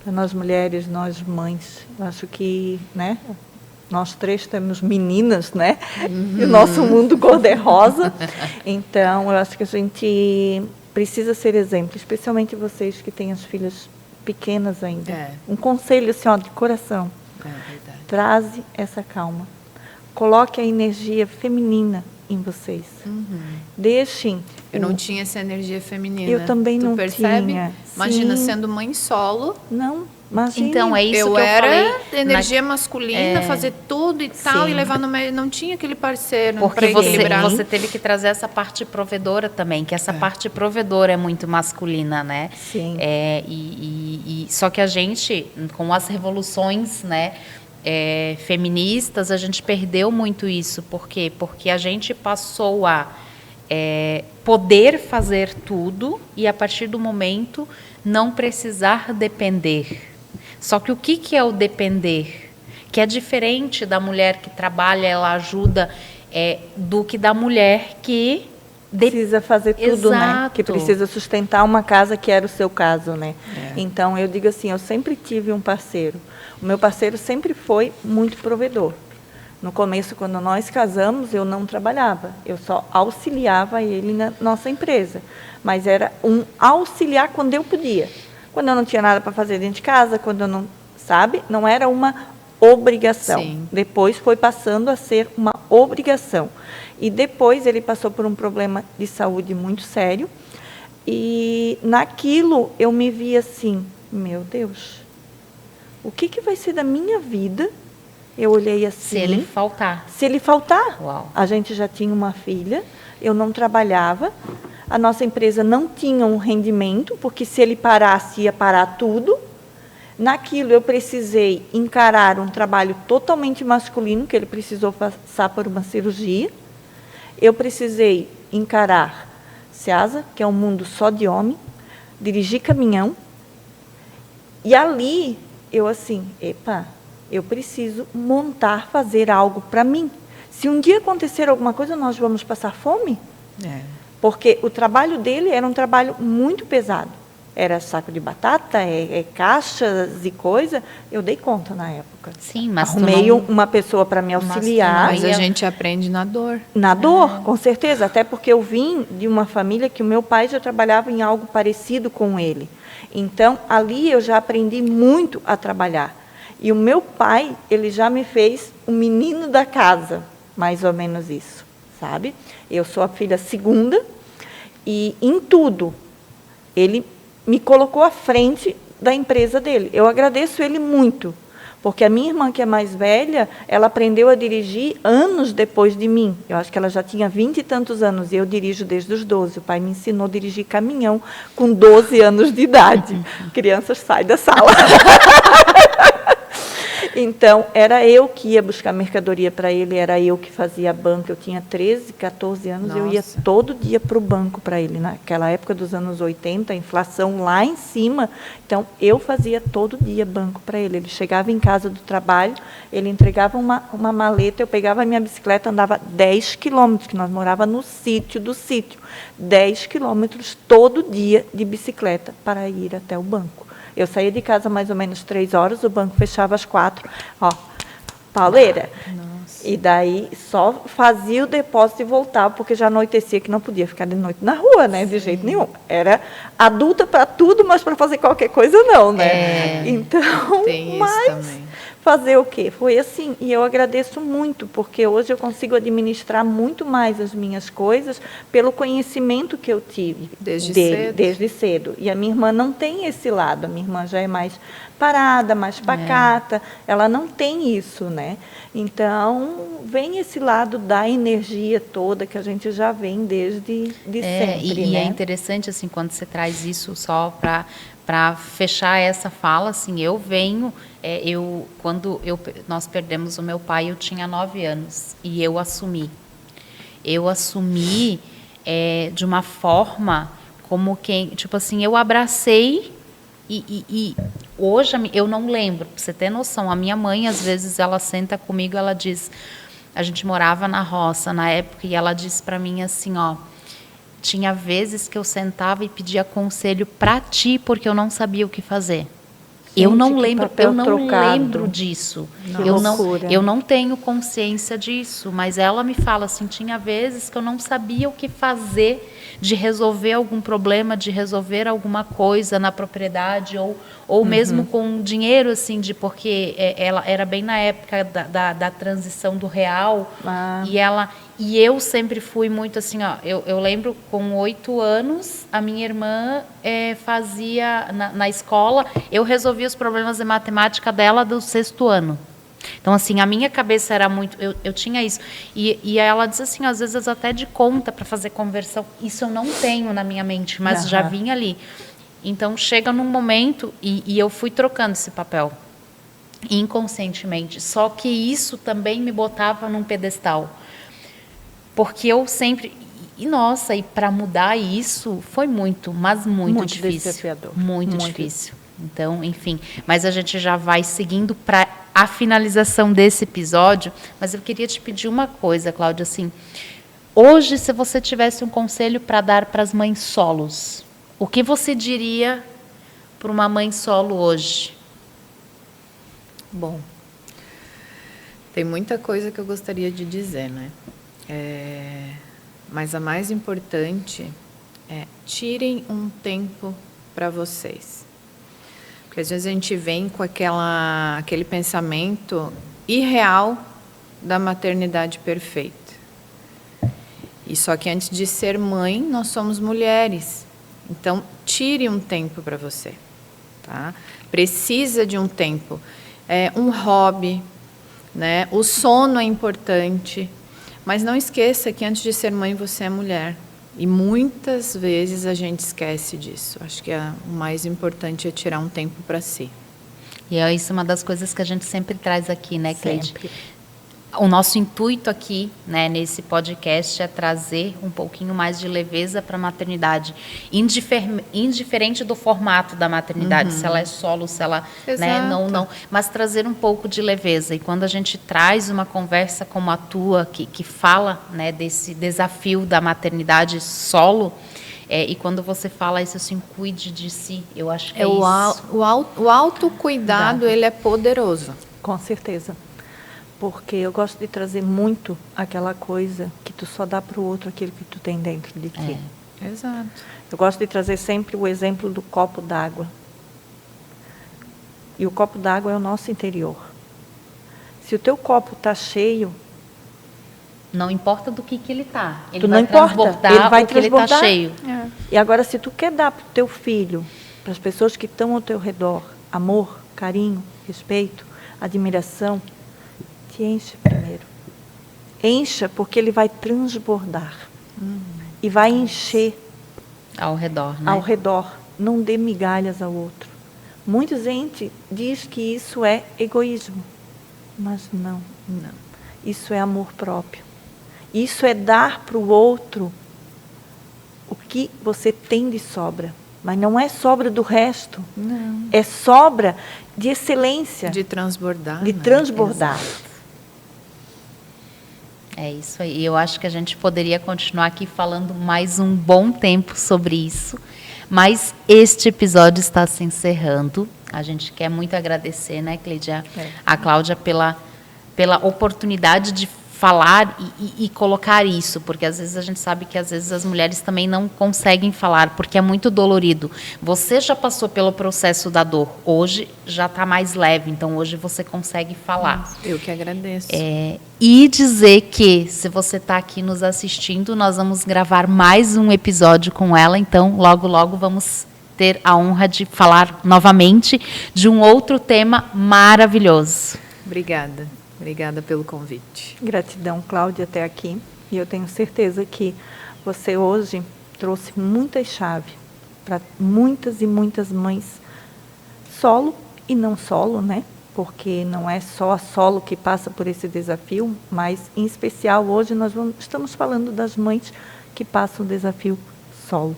Para nós mulheres, nós mães. Eu acho que, né? Nós 3 temos meninas, né? E o nosso mundo cor-de-rosa. Então, eu acho que a gente precisa ser exemplo, especialmente vocês que têm as filhas pequenas ainda. Um conselho, assim, ó, de coração. Verdade. Traze essa calma. Coloque a energia feminina em vocês. Deixem. Eu não tinha essa energia feminina. Eu também não percebe? tinha. Imagina, Sim. sendo mãe solo. Não, imagina. Então, é isso eu que eu era falei. energia masculina, fazer tudo e tal, Sim. e levar no meio. Não tinha aquele parceiro Porque para equilibrar. você teve que trazer essa parte provedora também, que essa parte provedora é muito masculina, né? Sim. Só que a gente, com as revoluções, né, feministas, a gente perdeu muito isso. Por quê? Porque a gente passou a poder fazer tudo e, a partir do momento, não precisar depender. Só que o que é o depender? Que é diferente da mulher que trabalha, ela ajuda, do que da mulher que precisa fazer tudo, né? Que precisa sustentar uma casa, que era o seu caso, né? Então, eu digo assim, eu sempre tive um parceiro. O meu parceiro sempre foi muito provedor. No começo, quando nós casamos, eu não trabalhava. Eu só auxiliava ele na nossa empresa. Mas era um auxiliar quando eu podia. Quando eu não tinha nada para fazer dentro de casa, quando eu não... Sabe? Não era uma obrigação. Sim. Depois foi passando a ser uma obrigação. E depois ele passou por um problema de saúde muito sério. E naquilo eu me vi assim, meu Deus, o que vai ser da minha vida? Eu olhei assim... Se ele faltar. Se ele faltar. Uau. A gente já tinha uma filha, eu não trabalhava, a nossa empresa não tinha um rendimento, porque se ele parasse, ia parar tudo. Naquilo eu precisei encarar um trabalho totalmente masculino, que ele precisou passar por uma cirurgia. Eu precisei encarar Ceasa, que é um mundo só de homem, dirigir caminhão. E ali, eu assim, eu preciso fazer algo para mim. Se um dia acontecer alguma coisa, nós vamos passar fome? Porque o trabalho dele era um trabalho muito pesado. Era saco de batata, caixas e coisa. Eu dei conta na época. Sim, mas arrumei uma pessoa para me auxiliar. Mas a gente aprende na dor. Na dor, com certeza. Até porque eu vim de uma família que o meu pai já trabalhava em algo parecido com ele. Então, ali eu já aprendi muito a trabalhar. E o meu pai, ele já me fez o menino da casa, mais ou menos isso, sabe? Eu sou a filha segunda e em tudo ele me colocou à frente da empresa dele. Eu agradeço ele muito, porque a minha irmã, que é mais velha, ela aprendeu a dirigir anos depois de mim. Eu acho que ela já tinha 20 e tantos anos, e eu dirijo desde os 12. O pai me ensinou a dirigir caminhão com 12 anos de idade. Crianças, saem da sala. Então, era eu que ia buscar mercadoria para ele, era eu que fazia banco. Eu tinha 13, 14 anos, eu ia Nossa. todo dia para o banco para ele. Naquela época dos anos 80, a inflação lá em cima. Então, eu fazia todo dia banco para ele. Ele chegava em casa do trabalho, ele entregava uma maleta, eu pegava a minha bicicleta, andava 10 quilômetros, que nós morávamos no sítio do sítio. 10 quilômetros todo dia de bicicleta para ir até o banco. Eu saía de casa mais ou menos 3 horas, o banco fechava às 4. Ó, pauleira. Nossa. E daí só fazia o depósito e voltava, porque já anoitecia que não podia ficar de noite na rua, né? De jeito nenhum. Era adulta para tudo, mas para fazer qualquer coisa não, né? Então, Tem isso mas também. fazer o quê? Foi assim, e eu agradeço muito, porque hoje eu consigo administrar muito mais as minhas coisas pelo conhecimento que eu tive Desde dele, cedo. desde cedo. E a minha irmã não tem esse lado, a minha irmã já é mais parada, mais pacata, ela não tem isso, né? Então, vem esse lado da energia toda que a gente já vem desde sempre, e né? é interessante, assim, quando você traz isso só para fechar essa fala, assim, eu venho, nós perdemos o meu pai, eu tinha 9 anos, e eu assumi. Eu assumi de uma forma como quem, tipo assim, eu abracei e hoje eu não lembro, para você ter noção, a minha mãe, às vezes, ela senta comigo, ela diz, a gente morava na roça na época, e ela disse para mim assim, ó, tinha vezes que eu sentava e pedia conselho para ti, porque eu não sabia o que fazer. Eu Gente, não que lembro, papel eu não trocado. lembro disso. Que loucura. Eu não tenho consciência disso, mas ela me fala assim, tinha vezes que eu não sabia o que fazer de resolver algum problema, de resolver alguma coisa na propriedade ou mesmo com dinheiro, assim, porque ela era bem na época da transição do real. Ah. E eu sempre fui muito assim, ó, eu lembro com 8 anos, a minha irmã fazia na escola, eu resolvia os problemas de matemática dela do 6º ano. Então, assim, a minha cabeça era muito... Eu tinha isso. E ela diz assim, às vezes até de conta para fazer conversão. Isso eu não tenho na minha mente, mas já vinha ali. Então, chega num momento, e eu fui trocando esse papel, inconscientemente. Só que isso também me botava num pedestal. Porque eu sempre... E, nossa, e para mudar isso foi muito, mas muito difícil. Desafiador. Muito difícil. Então, enfim, mas a gente já vai seguindo para a finalização desse episódio, mas eu queria te pedir uma coisa, Cláudia, assim, hoje, se você tivesse um conselho para dar para as mães solos, o que você diria para uma mãe solo hoje? Bom, tem muita coisa que eu gostaria de dizer, né? Mas a mais importante é tirem um tempo para vocês. Porque às vezes a gente vem com aquele pensamento irreal da maternidade perfeita. E só que antes de ser mãe, nós somos mulheres. Então, tire um tempo para você. Tá? Precisa de um tempo. Um hobby, né? O sono é importante. Mas não esqueça que antes de ser mãe, você é mulher. E muitas vezes a gente esquece disso. Acho que o mais importante é tirar um tempo para si. E é isso uma das coisas que a gente sempre traz aqui, né, Cleide? Sempre. O nosso intuito aqui, né, nesse podcast, é trazer um pouquinho mais de leveza para a maternidade, indiferente do formato da maternidade, se ela é solo, se ela, né, não, mas trazer um pouco de leveza. E quando a gente traz uma conversa como a tua, que fala, né, desse desafio da maternidade solo, e quando você fala isso assim, cuide de si, eu acho que o autocuidado, ele é poderoso. Com certeza. Porque eu gosto de trazer muito aquela coisa que tu só dá para o outro aquilo que tu tem dentro de ti. Exato. Eu gosto de trazer sempre o exemplo do copo d'água. E o copo d'água é o nosso interior. Se o teu copo está cheio... Não importa do que ele está. Ele tu vai não importa, transbordar ele vai o que ele está cheio. E agora, se tu quer dar para o teu filho, para as pessoas que estão ao teu redor, amor, carinho, respeito, admiração... enche primeiro. Encha, porque ele vai transbordar. E vai encher ao redor, né? Ao redor. Não dê migalhas ao outro. Muita gente diz que isso é egoísmo. Mas não. Não. Isso é amor próprio. Isso é dar para o outro o que você tem de sobra. Mas não é sobra do resto. Não. É sobra de excelência. De transbordar. De né? transbordar. É isso aí. Eu acho que a gente poderia continuar aqui falando mais um bom tempo sobre isso, mas este episódio está se encerrando. A gente quer muito agradecer, né, Cleidia, a Cláudia pela oportunidade de falar e colocar isso, porque às vezes a gente sabe que às vezes as mulheres também não conseguem falar, porque é muito dolorido. Você já passou pelo processo da dor, hoje já está mais leve, então hoje você consegue falar. Eu que agradeço. E dizer que, se você está aqui nos assistindo, nós vamos gravar mais um episódio com ela, então logo, logo vamos ter a honra de falar novamente de um outro tema maravilhoso. Obrigada. Obrigada pelo convite. Gratidão, Cláudia, até aqui. E eu tenho certeza que você hoje trouxe muitas chaves para muitas e muitas mães solo e não solo, né? Porque não é só a solo que passa por esse desafio, mas, em especial, hoje nós estamos falando das mães que passam o desafio solo.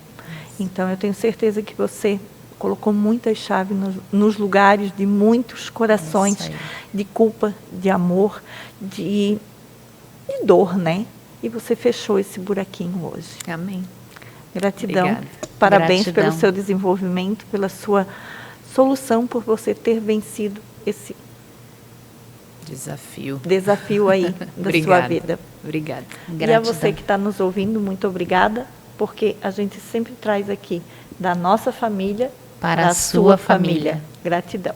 Então, eu tenho certeza que você colocou muitas chaves nos lugares de muitos corações, de culpa, de amor, de dor, né? E você fechou esse buraquinho hoje. Amém. Gratidão. Obrigada. Parabéns Gratidão. pelo seu desenvolvimento, pela sua solução, por você ter vencido esse Desafio aí da sua vida. Obrigada. E a você que está nos ouvindo, muito obrigada, porque a gente sempre traz aqui da nossa família para a sua família. Gratidão.